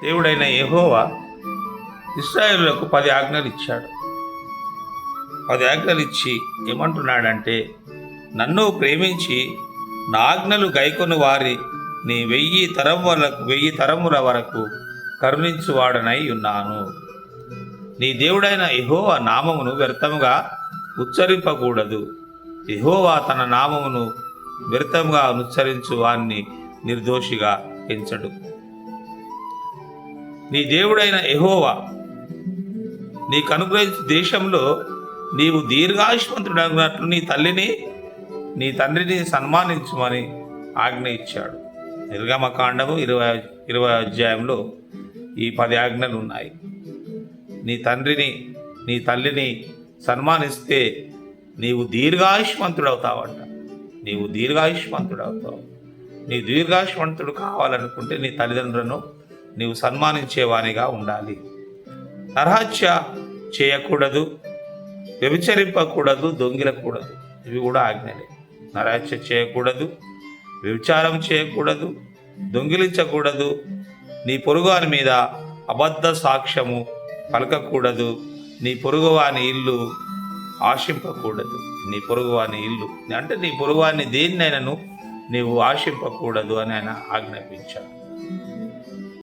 దేవుడైన యెహోవా ఇశ్రాయేలులకు 10 ఆజ్ఞలు ఇచ్చాడు. 10 ఆజ్ఞలు ఇచ్చి ఏమంటున్నాడంటే, నన్ను ప్రేమించి నా ఆజ్ఞలు గైకొని వారి నీ 1000 తరముల వరకు కరుణించువాడనై ఉన్నాను. నీ దేవుడైన యెహోవా నామమును వ్యర్థముగా ఉచ్చరింపకూడదు. యెహోవా తన నామమును వ్యర్థంగా ఉచ్చరించు వారిని నిర్దోషిగా ఎంచడు. నీ దేవుడైన యెహోవా నీకు అనుగ్రహించు దేశంలో నీవు దీర్ఘాయుష్మంతుడగినట్లు నీ తండ్రిని సన్మానించమని ఆజ్ఞ ఇచ్చాడు. నిర్గమకాండము 20 అధ్యాయంలో ఈ 10 ఆజ్ఞలు ఉన్నాయి. నీ తల్లిని సన్మానిస్తే నీవు దీర్ఘాయుష్మంతుడవుతావంట. నీ దీర్ఘాయుష్మంతుడు కావాలనుకుంటే నీ తల్లిదండ్రులను నీవు సన్మానించేవానిగా ఉండాలి. నరహత్య చేయకూడదు, వ్యభిచరింపకూడదు, దొంగిలకూడదు. ఇవి కూడా ఆజ్ఞలే. నరహత్య చేయకూడదు, వ్యభిచారం చేయకూడదు, దొంగిలించకూడదు, నీ పొరుగువాని మీద అబద్ధ సాక్ష్యము పలకకూడదు, నీ పొరుగువాని ఇల్లు ఆశింపకూడదు. నీ పొరుగువాని ఇల్లు అంటే నీ పొరుగువాని దేన్నైనాను నీవు ఆశింపకూడదు అని ఆయన ఆజ్ఞాపించాడు.